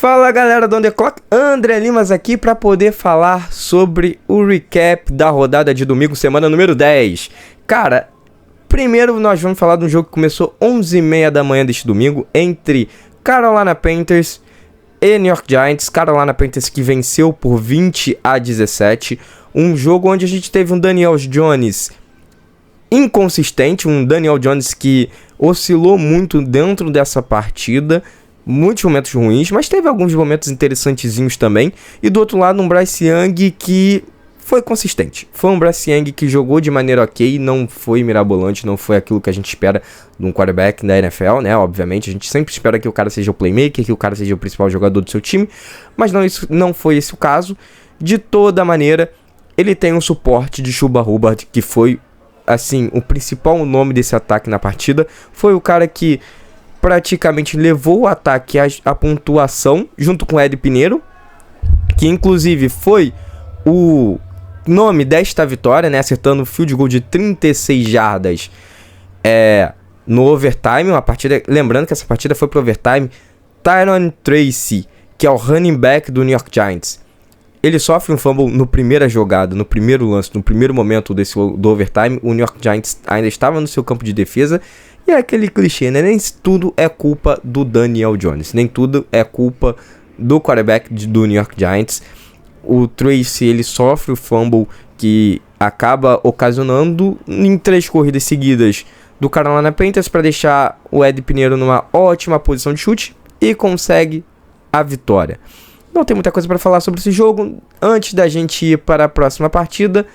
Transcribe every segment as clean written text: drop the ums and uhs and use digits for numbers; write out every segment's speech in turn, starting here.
Fala galera do On The Clock, André Limas aqui para poder falar sobre o recap da rodada de domingo, semana número 10. Cara, primeiro nós vamos falar de um jogo que começou 11h30 da manhã deste domingo entre Carolina Panthers e New York Giants. Carolina Panthers que venceu por 20-17, um jogo onde a gente teve um Daniel Jones inconsistente, um Daniel Jones que oscilou muito dentro dessa partida. Muitos momentos ruins, mas teve alguns momentos interessantezinhos também. E do outro lado, um Bryce Young que foi consistente. Foi um Bryce Young que jogou de maneira ok, não foi mirabolante, não foi aquilo que a gente espera de um quarterback da NFL, né? Obviamente, a gente sempre espera que o cara seja o playmaker, que o cara seja o principal jogador do seu time, mas não foi esse o caso. De toda maneira, ele tem um suporte de Chuba Hubbard, que foi, assim, o principal nome desse ataque na partida. Foi o cara que praticamente levou o ataque à pontuação, junto com o Ed Pineiro, que inclusive foi o nome desta vitória, né, acertando o field goal de 36 jardas no overtime, uma partida, lembrando que essa partida foi pro overtime. Tyron Tracy, que é o running back do New York Giants, ele sofre um fumble no primeira jogada, no primeiro lance, no primeiro momento do overtime. O New York Giants ainda estava no seu campo de defesa. E é aquele clichê, né? Nem tudo é culpa do Daniel Jones. Nem tudo é culpa do quarterback do New York Giants. O Tracy, ele sofre o fumble que acaba ocasionando em 3 corridas seguidas do Carolina Panthers para deixar o Ed Pineiro numa ótima posição de chute e consegue a vitória. Não tem muita coisa para falar sobre esse jogo. Antes da gente ir para a próxima partida,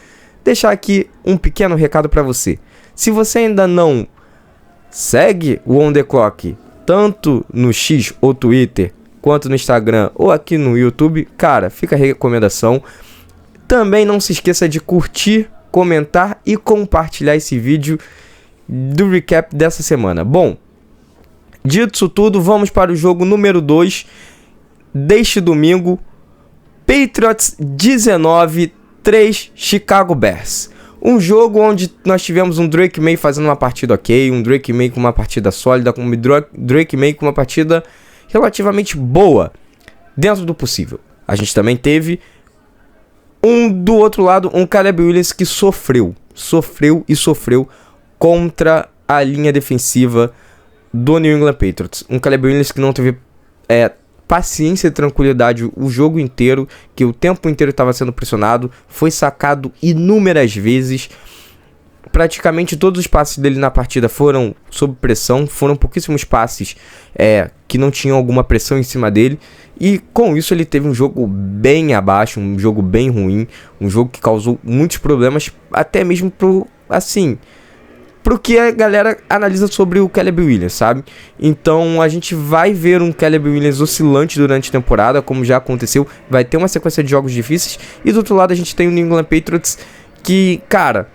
deixar aqui um pequeno recado para você. Se você ainda não segue o On The Clock, tanto no X ou Twitter, quanto no Instagram ou aqui no YouTube, cara, fica a recomendação. Também não se esqueça de curtir, comentar e compartilhar esse vídeo do recap dessa semana. Bom, dito isso tudo, vamos para o jogo número 2 deste domingo. Patriots 19, 3 Chicago Bears. Um jogo onde nós tivemos um Drake Maye fazendo uma partida ok, um Drake Maye com uma partida sólida, um Drake Maye com uma partida relativamente boa, dentro do possível. A gente também teve do outro lado, um Caleb Williams que sofreu contra a linha defensiva do New England Patriots. Um Caleb Williams que não teve paciência e tranquilidade o jogo inteiro, que o tempo inteiro estava sendo pressionado, foi sacado inúmeras vezes. Praticamente todos os passes dele na partida foram sob pressão, foram pouquíssimos passes que não tinham alguma pressão em cima dele, e com isso ele teve um jogo bem abaixo, um jogo bem ruim, um jogo que causou muitos problemas, até mesmo pro que a galera analisa sobre o Caleb Williams, sabe? Então a gente vai ver um Caleb Williams oscilante durante a temporada, como já aconteceu. Vai ter uma sequência de jogos difíceis. E do outro lado a gente tem o New England Patriots que, cara,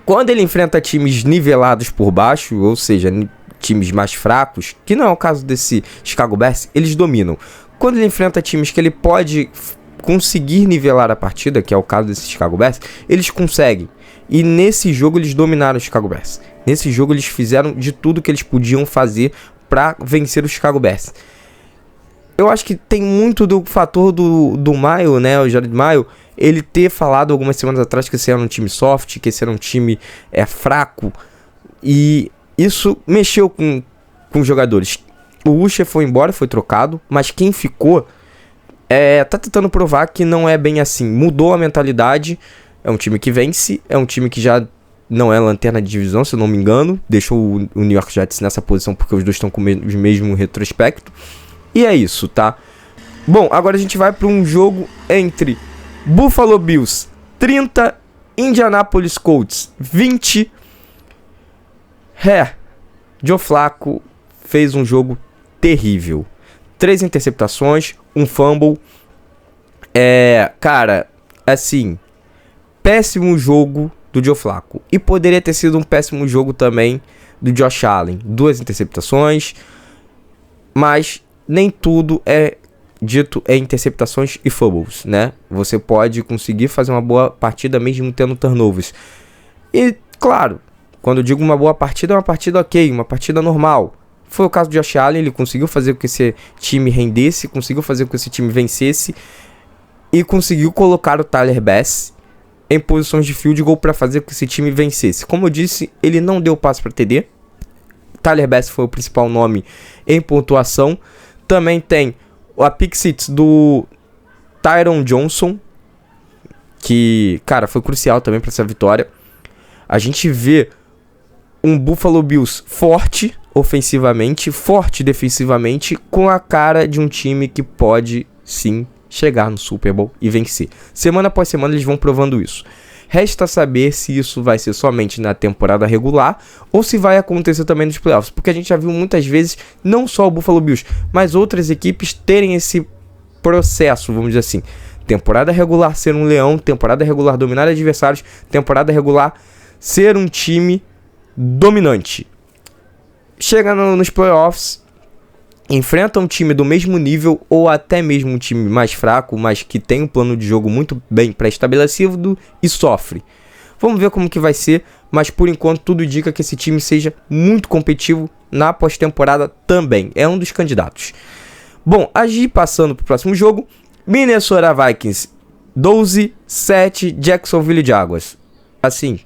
quando ele enfrenta times nivelados por baixo, ou seja, times mais fracos, que não é o caso desse Chicago Bears, eles dominam. Quando ele enfrenta times que ele pode conseguir nivelar a partida, que é o caso desse Chicago Bears, eles conseguem. E nesse jogo eles dominaram o Chicago Bears. Nesse jogo eles fizeram de tudo que eles podiam fazer para vencer o Chicago Bears. Eu acho que tem muito do fator do Mayo, né, o Jared Mayo, ele ter falado algumas semanas atrás que esse era um time soft, que esse era um time fraco. E isso mexeu com os jogadores. O Usher foi embora, foi trocado, mas quem ficou tá tentando provar que não é bem assim. Mudou a mentalidade. É um time que vence, é um time que já não é lanterna de divisão, se eu não me engano. Deixou o New York Jets nessa posição porque os dois estão com o mesmo retrospecto. E é isso, tá? Bom, agora a gente vai para um jogo entre Buffalo Bills 30, Indianapolis Colts 20. Joe Flacco fez um jogo terrível. 3 interceptações, um fumble. Cara, assim, péssimo jogo do Joe Flacco. E poderia ter sido um péssimo jogo também do Josh Allen. 2 interceptações. Mas nem tudo é dito em interceptações e fumbles, né? Você pode conseguir fazer uma boa partida mesmo tendo turnovers. E, claro, quando eu digo uma boa partida, é uma partida ok, uma partida normal. Foi o caso de Josh Allen, ele conseguiu fazer com que esse time rendesse, conseguiu fazer com que esse time vencesse e conseguiu colocar o Tyler Bass em posições de field goal para fazer com que esse time vencesse. Como eu disse, ele não deu passe para TD. Tyler Bass foi o principal nome em pontuação. Também tem a pick six do Tyron Johnson, que, cara, foi crucial também para essa vitória. A gente vê um Buffalo Bills forte ofensivamente, forte defensivamente, com a cara de um time que pode sim chegar no Super Bowl e vencer. Semana após semana eles vão provando isso. Resta saber se isso vai ser somente na temporada regular ou se vai acontecer também nos playoffs, porque a gente já viu muitas vezes não só o Buffalo Bills, mas outras equipes terem esse processo, vamos dizer assim. Temporada regular ser um leão, temporada regular dominar adversários, temporada regular ser um time dominante. Chega nos playoffs, enfrenta um time do mesmo nível ou até mesmo um time mais fraco, mas que tem um plano de jogo muito bem pré-estabelecido e sofre. Vamos ver como que vai ser, mas por enquanto tudo indica que esse time seja muito competitivo na pós-temporada também. É um dos candidatos. Bom, passando para o próximo jogo, Minnesota Vikings 12-7 Jacksonville Jaguars. Assim,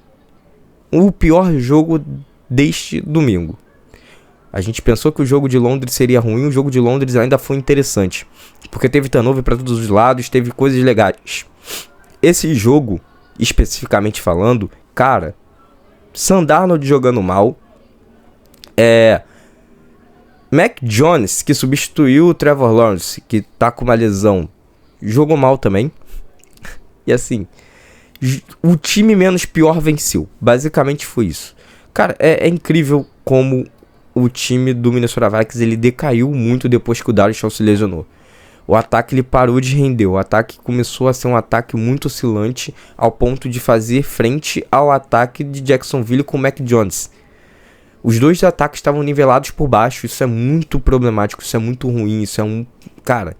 o pior jogo deste domingo. A gente pensou que o jogo de Londres seria ruim, o jogo de Londres ainda foi interessante, porque teve turnover para todos os lados, teve coisas legais. Esse jogo, especificamente falando, cara, Sam Darnold jogando mal, Mac Jones, que substituiu o Trevor Lawrence, que tá com uma lesão, jogou mal também. E assim, o time menos pior venceu. Basicamente foi isso. Cara, é incrível como o time do Minnesota Vikings ele decaiu muito depois que o Dallas Shaw se lesionou. O ataque ele parou de render. O ataque começou a ser um ataque muito oscilante ao ponto de fazer frente ao ataque de Jacksonville com o Mac Jones. Os dois ataques estavam nivelados por baixo. Isso é muito problemático. Isso é muito ruim. Isso é um... Cara,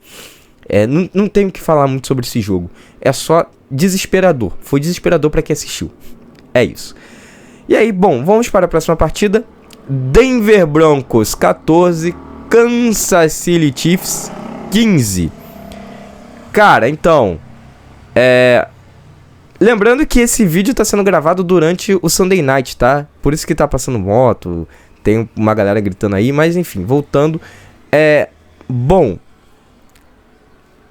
não tenho o que falar muito sobre esse jogo. É só desesperador. Foi desesperador para quem assistiu. É isso. E aí, bom, vamos para a próxima partida. Denver Broncos 14, Kansas City Chiefs 15. Cara, então, lembrando que esse vídeo tá sendo gravado durante o Sunday Night, tá? Por isso que tá passando moto, tem uma galera gritando aí, mas enfim, voltando. Bom,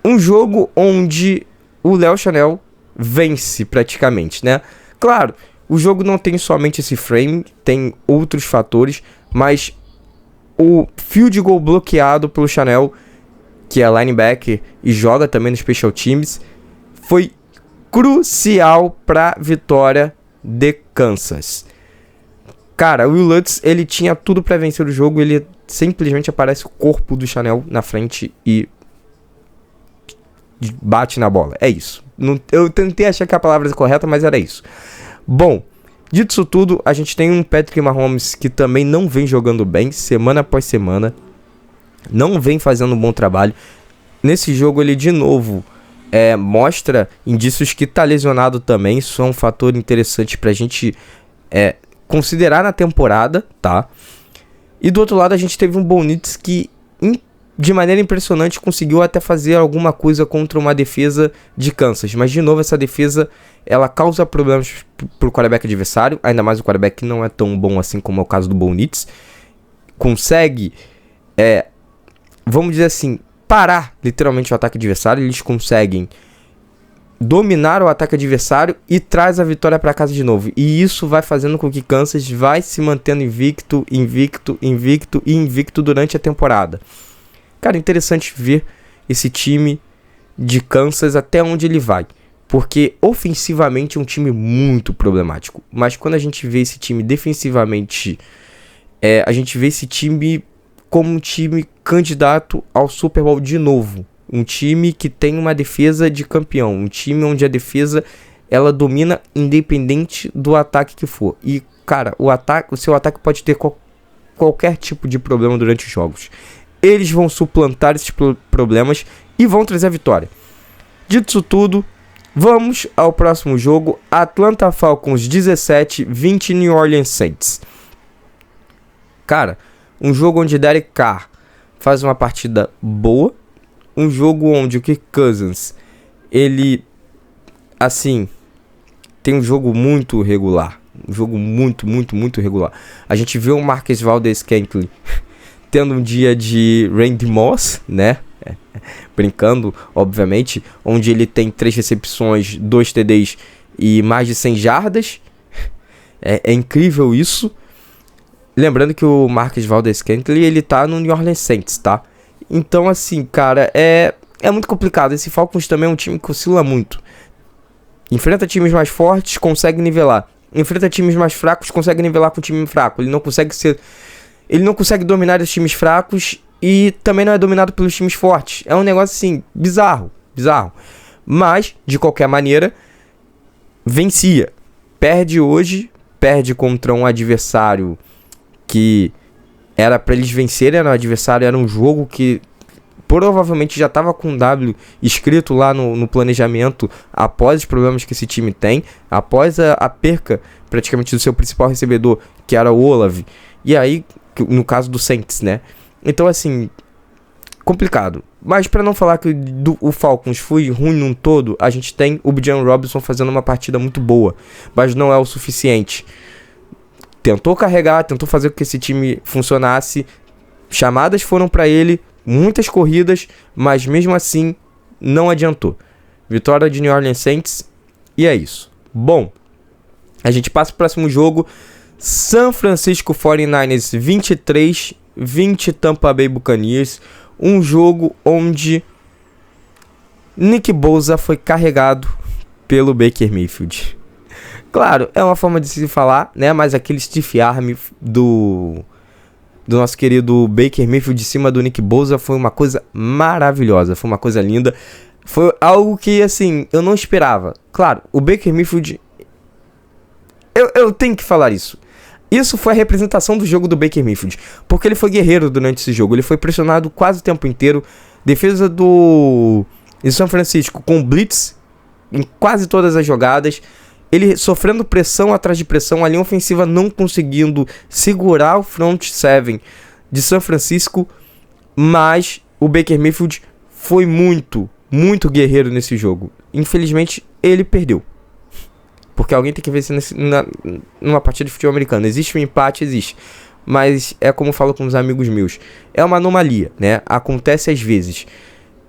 um jogo onde o Léo Chanel vence praticamente, né? Claro, o jogo não tem somente esse frame, tem outros fatores, mas o field goal bloqueado pelo Chanel, que é linebacker e joga também no Special Teams, foi crucial para a vitória de Kansas. Cara, o Will Lutz, ele tinha tudo para vencer o jogo, ele simplesmente aparece o corpo do Chanel na frente e bate na bola. É isso. Eu tentei achar que a palavra é correta, mas era isso. Bom, dito isso tudo, a gente tem um Patrick Mahomes que também não vem jogando bem, semana após semana, não vem fazendo um bom trabalho. Nesse jogo ele de novo mostra indícios que tá lesionado também. Isso é um fator interessante pra gente considerar na temporada, tá? E do outro lado a gente teve um Bo Nix que de maneira impressionante conseguiu até fazer alguma coisa contra uma defesa de Kansas, mas de novo essa defesa ela causa problemas pro quarterback adversário, ainda mais o quarterback que não é tão bom assim como é o caso do Bo Nix. Consegue, vamos dizer assim, parar literalmente o ataque adversário. Eles conseguem dominar o ataque adversário e traz a vitória para casa de novo. E isso vai fazendo com que Kansas vai se mantendo invicto durante a temporada. Cara, interessante ver esse time de Kansas até onde ele vai. Porque ofensivamente é um time muito problemático. Mas quando a gente vê esse time defensivamente, a gente vê esse time como um time candidato ao Super Bowl de novo. Um time que tem uma defesa de campeão. Um time onde a defesa ela domina independente do ataque que for. E, cara, o seu ataque pode ter qualquer tipo de problema durante os jogos. Eles vão suplantar esses problemas e vão trazer a vitória. Dito isso tudo, vamos ao próximo jogo. Atlanta Falcons 17, 20 New Orleans Saints. Cara, Um jogo onde Derek Carr faz uma partida boa. Um jogo onde o Kirk Cousins, ele, assim, tem um jogo muito regular. Um jogo muito regular. A gente viu o Marquez Valdes-Scantling tendo um dia de Randy Moss, né? Brincando, obviamente. Onde ele tem 3 recepções, 2 TDs e mais de 100 jardas. É incrível isso. Lembrando que o Marquez Valdes-Scantling, ele tá no New Orleans Saints, tá? Então, assim, cara, é muito complicado. Esse Falcons também é um time que oscila muito. Enfrenta times mais fortes, consegue nivelar. Enfrenta times mais fracos, consegue nivelar com o time fraco. Ele não consegue dominar os times fracos e também não é dominado pelos times fortes. É um negócio assim, bizarro. Mas, de qualquer maneira, vencia. Perde hoje, perde contra um adversário que era pra eles vencerem, era um adversário, era um jogo que provavelmente já estava com W escrito lá no planejamento após os problemas que esse time tem, após a perca praticamente do seu principal recebedor, que era o Olave, e aí, no caso do Saints, né? Então, assim, complicado. Mas para não falar que o Falcons foi ruim num todo, a gente tem o Bijan Robinson fazendo uma partida muito boa, mas não é o suficiente. Tentou carregar, tentou fazer com que esse time funcionasse, chamadas foram para ele, muitas corridas, mas mesmo assim não adiantou. Vitória de New Orleans Saints e é isso. Bom, a gente passa pro próximo jogo. San Francisco 49ers 23, 20 Tampa Bay Buccaneers. Um jogo onde Nick Bosa foi carregado pelo Baker Mayfield. Claro, é uma forma de se falar, né? Mas aquele stiff arm do nosso querido Baker Mayfield de cima do Nick Bosa foi uma coisa maravilhosa, foi uma coisa linda, foi algo que, assim, eu não esperava. Claro, o Baker Mayfield, eu tenho que falar isso. Isso foi a representação do jogo do Baker Mayfield, porque ele foi guerreiro durante esse jogo, ele foi pressionado quase o tempo inteiro, defesa de São Francisco com blitz em quase todas as jogadas, ele sofrendo pressão atrás de pressão, a linha ofensiva não conseguindo segurar o front seven de São Francisco, mas o Baker Mayfield foi muito guerreiro nesse jogo. Infelizmente, ele perdeu. Porque alguém tem que vencer numa partida de futebol americano. Existe um empate, existe. Mas é como eu falo com os amigos meus. É uma anomalia, né? Acontece às vezes.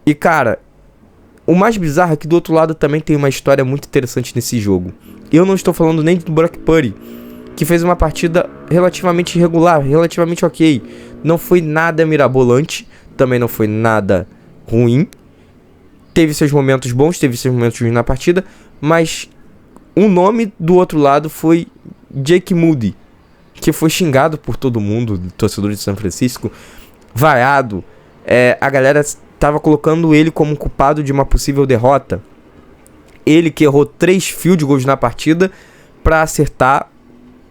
E, cara, o mais bizarro é que do outro lado também tem uma história muito interessante nesse jogo. Eu não estou falando nem do Brock Purdy, que fez uma partida relativamente irregular, relativamente ok. Não foi nada mirabolante, também não foi nada ruim. Teve seus momentos bons, teve seus momentos ruins na partida, mas o nome do outro lado foi Jake Moody, que foi xingado por todo mundo, torcedor de São Francisco, vaiado. A galera estava colocando ele como culpado de uma possível derrota. Ele que errou 3 field goals na partida para acertar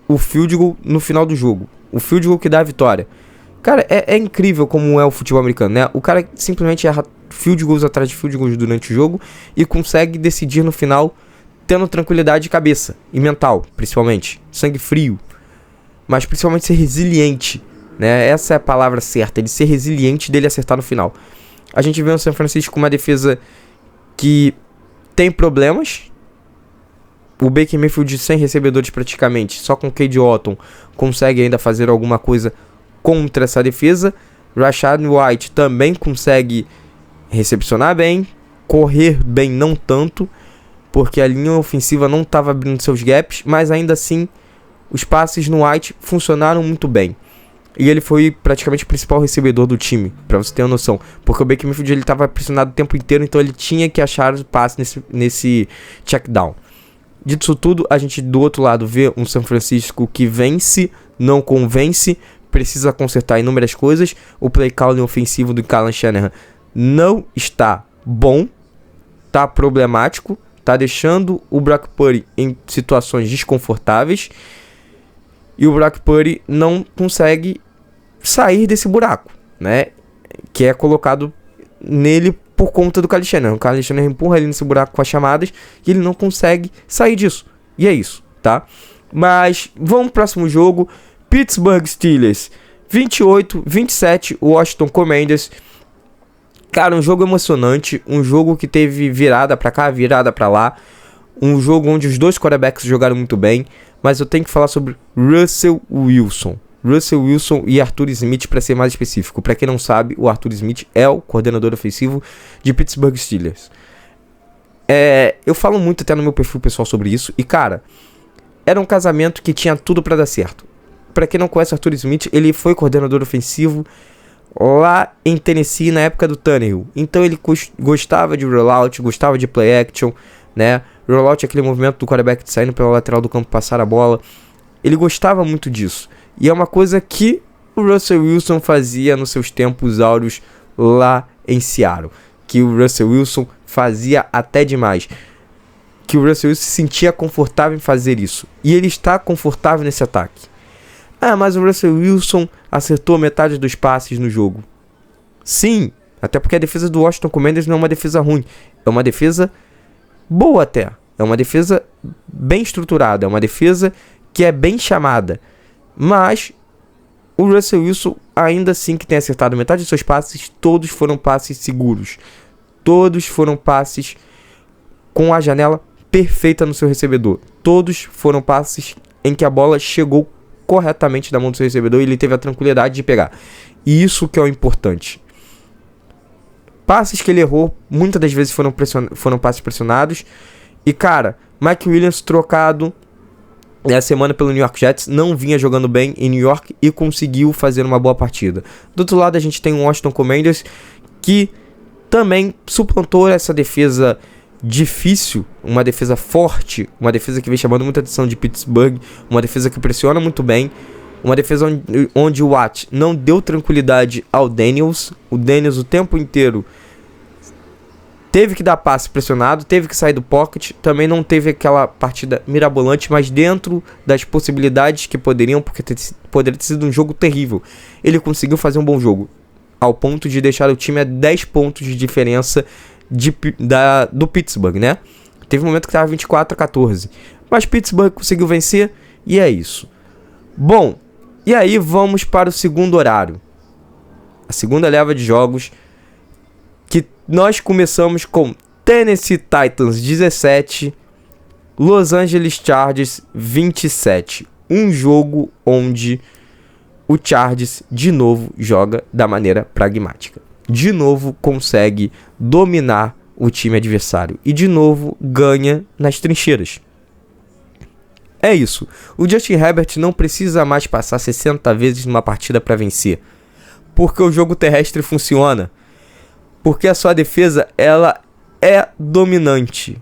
o field goal no final do jogo. O field goal que dá a vitória. Cara, é incrível como é o futebol americano, né? O cara simplesmente erra field goals atrás de field goals durante o jogo e consegue decidir no final tendo tranquilidade de cabeça e mental, principalmente. Sangue frio. Mas principalmente ser resiliente, né? Essa é a palavra certa, ele ser resiliente dele acertar no final. A gente vê o São Francisco com uma defesa que tem problemas. O Baker Mayfield sem recebedores praticamente, só com o Cade Otton, consegue ainda fazer alguma coisa contra essa defesa. Rachaad White também consegue recepcionar bem, correr bem não tanto, porque a linha ofensiva não estava abrindo seus gaps, mas ainda assim os passes no White funcionaram muito bem. E ele foi praticamente o principal recebedor do time, pra você ter uma noção. Porque o Baker Mayfield ele estava pressionado o tempo inteiro, então ele tinha que achar o passe nesse check down. Dito isso tudo, a gente do outro lado vê um São Francisco que vence, não convence, precisa consertar inúmeras coisas. O play calling ofensivo do Kyle Shanahan não está bom, tá problemático, tá deixando o Brock Purdy em situações desconfortáveis. E o Brock Purdy não consegue sair desse buraco, né? Que é colocado nele por conta do Kyle Shanahan. O Kyle Shanahan empurra ele nesse buraco com as chamadas e ele não consegue sair disso. E é isso, tá? Mas vamos pro próximo jogo. Pittsburgh Steelers 28-27, o Washington Commanders. Cara, um jogo emocionante, um jogo que teve virada pra cá, virada pra lá. Um jogo onde os dois quarterbacks jogaram muito bem, mas eu tenho que falar sobre Russell Wilson. Russell Wilson e Arthur Smith, para ser mais específico. Para quem não sabe, o Arthur Smith é o coordenador ofensivo de Pittsburgh Steelers. Eu falo muito até no meu perfil pessoal sobre isso. E cara, era um casamento que tinha tudo para dar certo. Para quem não conhece o Arthur Smith, ele foi coordenador ofensivo lá em Tennessee na época do Tannehill. Então ele gostava de rollout, gostava de play action, né? Rollout é aquele movimento do quarterback saindo pela lateral do campo, passar a bola. Ele gostava muito disso. E é uma coisa que o Russell Wilson fazia nos seus tempos áureos lá em Seattle. Que o Russell Wilson fazia até demais. Que o Russell Wilson se sentia confortável em fazer isso. E ele está confortável nesse ataque. Ah, mas o Russell Wilson acertou metade dos passes no jogo. Sim, até porque a defesa do Washington Commanders não é uma defesa ruim. É uma defesa boa até. É uma defesa bem estruturada. É uma defesa que é bem chamada. Mas o Russell Wilson, ainda assim que tem acertado metade dos seus passes, todos foram passes seguros. Todos foram passes com a janela perfeita no seu recebedor. Todos foram passes em que a bola chegou corretamente na mão do seu recebedor e ele teve a tranquilidade de pegar. E isso que é o importante. Passes que ele errou, muitas das vezes foram passes pressionados. E cara, Mike Williams trocado essa semana pelo New York Jets, não vinha jogando bem em New York e conseguiu fazer uma boa partida. Do outro lado a gente tem o Washington Commanders, que também suplantou essa defesa difícil, uma defesa forte, uma defesa que vem chamando muita atenção de Pittsburgh, uma defesa que pressiona muito bem, uma defesa onde o Watt não deu tranquilidade ao Daniels. O Daniels o tempo inteiro teve que dar passe pressionado, teve que sair do pocket, também não teve aquela partida mirabolante, mas dentro das possibilidades que poderiam, porque poderia ter sido um jogo terrível. Ele conseguiu fazer um bom jogo, ao ponto de deixar o time a 10 pontos de diferença do Pittsburgh, né? Teve um momento que estava 24-14, mas Pittsburgh conseguiu vencer e é isso. Bom, e aí vamos para o segundo horário. A segunda leva de jogos, que nós começamos com Tennessee Titans 17, Los Angeles Chargers 27. Um jogo onde o Chargers de novo joga da maneira pragmática. De novo consegue dominar o time adversário. E de novo ganha nas trincheiras. É isso. O Justin Herbert não precisa mais passar 60 vezes numa partida para vencer. Porque o jogo terrestre funciona. Porque a sua defesa, ela é dominante.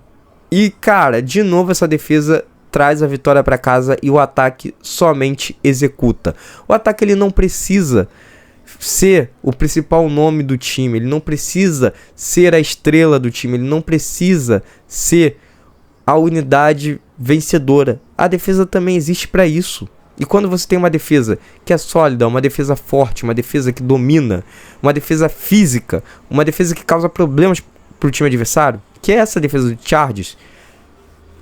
E, cara, de novo essa defesa traz a vitória para casa e o ataque somente executa. O ataque, ele não precisa ser o principal nome do time. Ele não precisa ser a estrela do time. Ele não precisa ser a unidade vencedora. A defesa também existe para isso. E quando você tem uma defesa que é sólida, uma defesa forte, uma defesa que domina, uma defesa física, uma defesa que causa problemas para o time adversário, que é essa defesa do Chargers,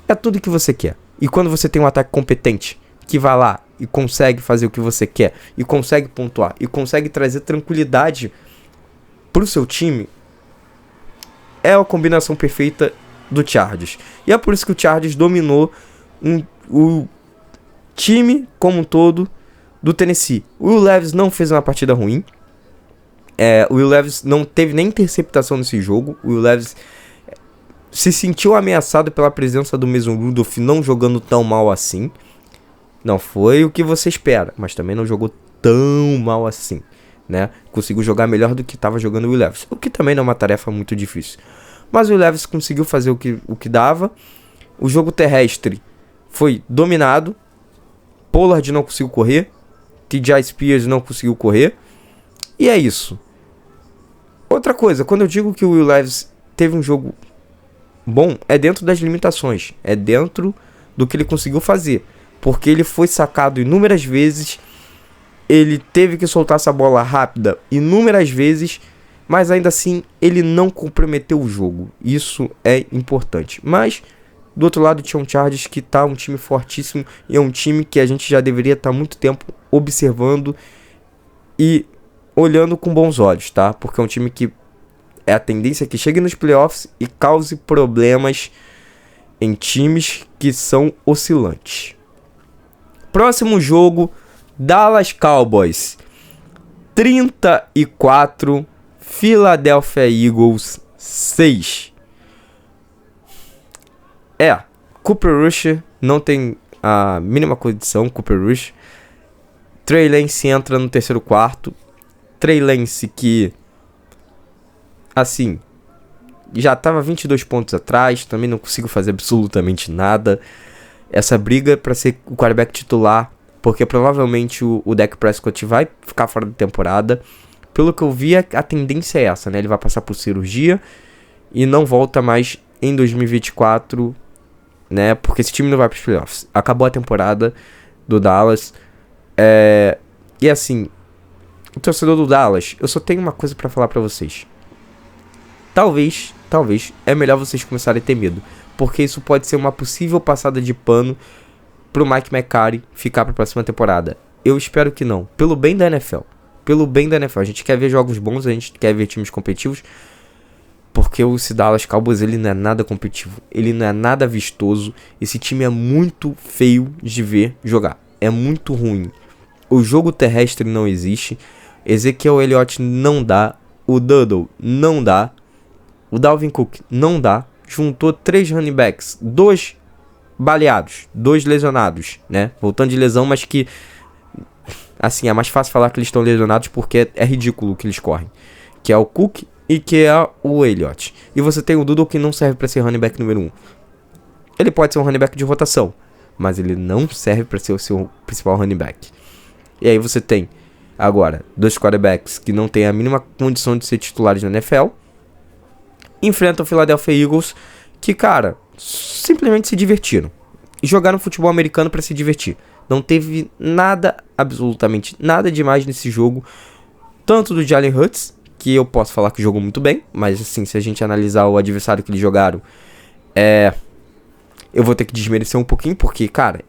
é tudo que você quer. E quando você tem um ataque competente, que vai lá e consegue fazer o que você quer, e consegue pontuar, e consegue trazer tranquilidade para o seu time, é a combinação perfeita do Chargers. E é por isso que o Chargers dominou o time como um todo do Tennessee. O Will Levis não fez uma partida ruim. O Will Levis não teve nem interceptação nesse jogo. O Will Levis se sentiu ameaçado pela presença do Mason Rudolph não jogando tão mal assim. Não foi o que você espera, mas também não jogou tão mal assim, né? Conseguiu jogar melhor do que estava jogando o Will Levis, o que também não é uma tarefa muito difícil. Mas o Will Levis conseguiu fazer o que dava. O jogo terrestre foi dominado. Pollard não conseguiu correr. TJ Spears não conseguiu correr. E é isso. Outra coisa, quando eu digo que o Will Levis teve um jogo bom, é dentro das limitações. É dentro do que ele conseguiu fazer. Porque ele foi sacado inúmeras vezes. Ele teve que soltar essa bola rápida inúmeras vezes. Mas ainda assim, ele não comprometeu o jogo. Isso é importante. Mas do outro lado tinha um Chargers que tá um time fortíssimo. E é um time que a gente já deveria estar há muito tempo observando e olhando com bons olhos, tá? Porque é um time que é a tendência que chegue nos playoffs e cause problemas em times que são oscilantes. Próximo jogo, Dallas Cowboys 34, Philadelphia Eagles 6. Cooper Rush não tem a mínima condição, Cooper Rush. Trey Lance entra no terceiro quarto. Trey Lance que, assim, já estava 22 pontos atrás, também não consigo fazer absolutamente nada. Essa briga para ser o quarterback titular, porque provavelmente o Dak Prescott vai ficar fora da temporada. Pelo que eu vi, a tendência é essa, né? Ele vai passar por cirurgia e não volta mais em 2024, né? Porque esse time não vai para os playoffs. Acabou a temporada do Dallas. E assim, o torcedor do Dallas, eu só tenho uma coisa para falar para vocês. Talvez é melhor vocês começarem a ter medo, porque isso pode ser uma possível passada de pano pro Mike McCarthy ficar pra próxima temporada. Eu espero que não, pelo bem da NFL. A gente quer ver jogos bons, a gente quer ver times competitivos, porque o Dallas Cowboys, ele não é nada competitivo, ele não é nada vistoso. Esse time é muito feio de ver jogar, é muito ruim. O jogo terrestre não existe, Ezekiel Elliott não dá, o Duddle não dá, o Dalvin Cook não dá. Juntou 3 running backs, 2 baleados, 2 lesionados, né? Voltando de lesão, mas que, assim, é mais fácil falar que eles estão lesionados porque é ridículo o que eles correm. Que é o Cook e que é o Elliott. E você tem o Duddle que não serve para ser running back número 1. Ele pode ser um running back de rotação, mas ele não serve para ser o seu principal running back. E aí você tem, agora, 2 quarterbacks que não têm a mínima condição de ser titulares na NFL. Enfrentam o Philadelphia Eagles, que, cara, simplesmente se divertiram. E jogaram futebol americano para se divertir. Não teve nada, absolutamente nada demais nesse jogo. Tanto do Jalen Hurts, que eu posso falar que jogou muito bem, mas assim, se a gente analisar o adversário que eles jogaram, eu vou ter que desmerecer um pouquinho, porque, cara,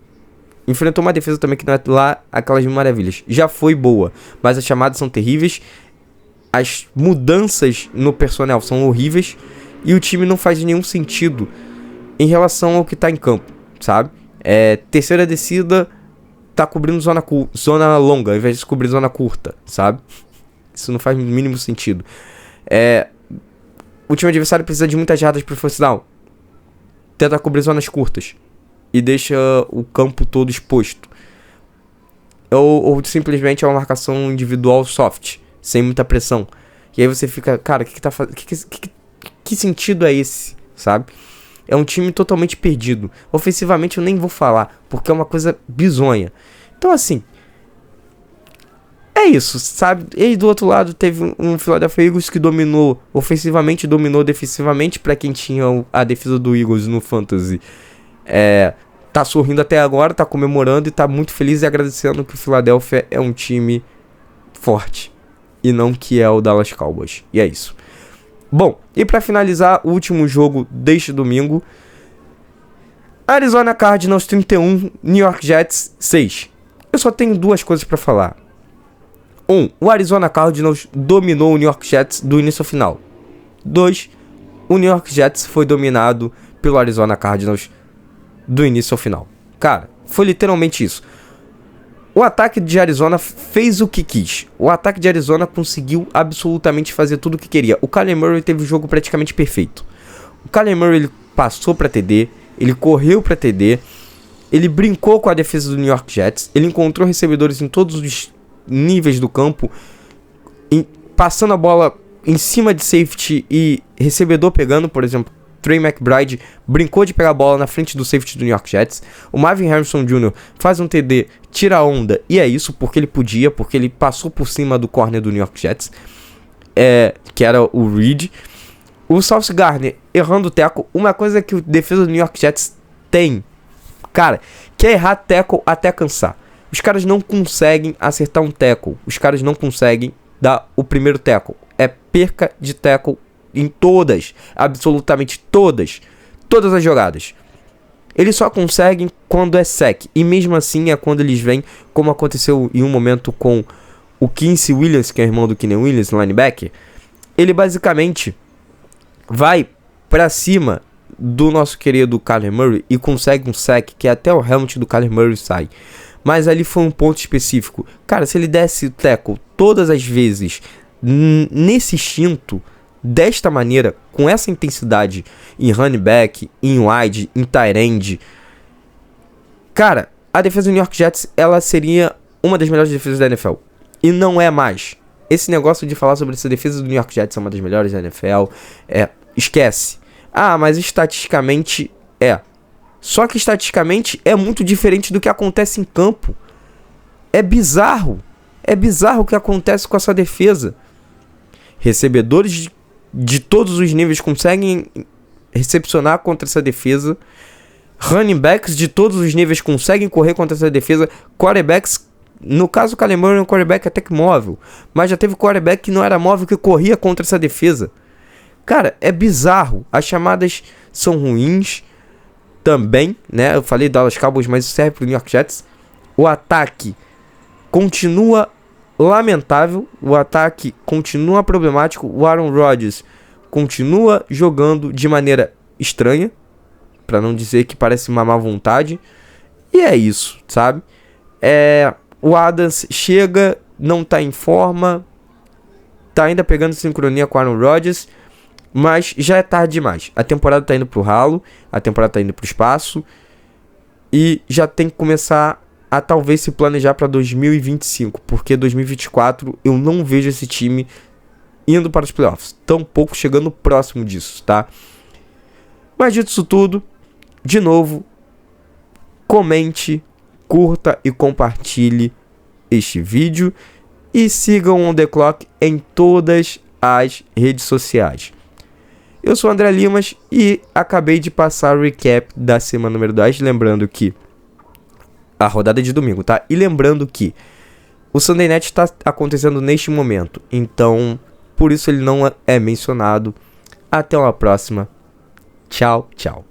enfrentou uma defesa também que não é lá aquelas maravilhas. Já foi boa, mas as chamadas são terríveis. As mudanças no personnel são horríveis e o time não faz nenhum sentido em relação ao que tá em campo, sabe? Terceira descida tá cobrindo zona longa ao invés de cobrir zona curta, sabe? Isso não faz o mínimo sentido. O time adversário precisa de muitas jardas pro first down. Tenta cobrir zonas curtas e deixa o campo todo exposto. Ou simplesmente é uma marcação individual soft, sem muita pressão. E aí você fica, cara, que sentido é esse, sabe? É um time totalmente perdido. Ofensivamente eu nem vou falar, porque é uma coisa bizonha. Então assim, é isso, sabe? E do outro lado teve um Philadelphia Eagles que dominou ofensivamente, dominou defensivamente. Pra quem tinha a defesa do Eagles no Fantasy, tá sorrindo até agora, tá comemorando e tá muito feliz e agradecendo que o Philadelphia é um time forte e não que é o Dallas Cowboys. E é isso. Bom, e pra finalizar, o último jogo deste domingo, Arizona Cardinals 31, New York Jets 6. Eu só tenho 2 coisas pra falar. O Arizona Cardinals dominou o New York Jets do início ao final. 2, o New York Jets foi dominado pelo Arizona Cardinals do início ao final. Cara, foi literalmente isso. O ataque de Arizona fez o que quis. O ataque de Arizona conseguiu absolutamente fazer tudo o que queria. O Kyler Murray teve o jogo praticamente perfeito. O Kyler Murray, ele passou para TD, ele correu para TD, ele brincou com a defesa do New York Jets, ele encontrou recebedores em todos os níveis do campo, passando a bola em cima de safety e recebedor pegando, por exemplo. Trey McBride brincou de pegar a bola na frente do safety do New York Jets. O Marvin Harrison Jr. faz um TD, tira a onda, e é isso, porque ele podia, porque ele passou por cima do corner do New York Jets, que era o Reed. O Sauce Gardner errando o tackle. Uma coisa que o defesa do New York Jets tem, cara, que é errar tackle até cansar. Os caras não conseguem acertar um tackle. Os caras não conseguem dar o primeiro tackle. É perca de tackle em todas, absolutamente todas as jogadas. Eles só conseguem quando é sack. E mesmo assim é quando eles vêm, como aconteceu em um momento com o Quincy Williams, que é irmão do Keenan Williams, linebacker, ele basicamente vai pra cima do nosso querido Kyler Murray e consegue um sack que até o helmet do Kyler Murray sai. Mas ali foi um ponto específico. Cara, se ele desse o tackle todas as vezes nesse instinto, desta maneira, com essa intensidade em running back, em wide, em tight end, cara, a defesa do New York Jets, ela seria uma das melhores defesas da NFL. E não é mais. Esse negócio de falar sobre essa defesa do New York Jets é uma das melhores da NFL, esquece. Ah, mas estatisticamente é. Só que estatisticamente é muito diferente do que acontece em campo. É bizarro. É bizarro o que acontece com essa defesa. Recebedores de todos os níveis conseguem recepcionar contra essa defesa. Running backs de todos os níveis conseguem correr contra essa defesa. Quarterbacks, no caso o Kyler Murray é um quarterback até que móvel, mas já teve quarterback que não era móvel, que corria contra essa defesa. Cara, é bizarro. As chamadas são ruins também, né? Eu falei Dallas Cowboys, mas isso serve pro New York Jets. O ataque continua lamentável. O ataque continua problemático. O Aaron Rodgers continua jogando de maneira estranha, pra não dizer que parece uma má vontade. E é isso, sabe? O Adams chega, não tá em forma, tá ainda pegando sincronia com o Aaron Rodgers, mas já é tarde demais. A temporada tá indo pro ralo, a temporada tá indo pro espaço, e já tem que começar a talvez se planejar para 2025, porque 2024 eu não vejo esse time indo para os playoffs, tampouco chegando próximo disso, tá? Mas dito isso tudo, de novo, comente, curta e compartilhe este vídeo e sigam On The Clock em todas as redes sociais. Eu sou o André Limas e acabei de passar o recap da semana número 10, lembrando que a rodada é de domingo, tá? E lembrando que o Sunday Night está acontecendo neste momento, então por isso ele não é mencionado. Até uma próxima. Tchau, tchau.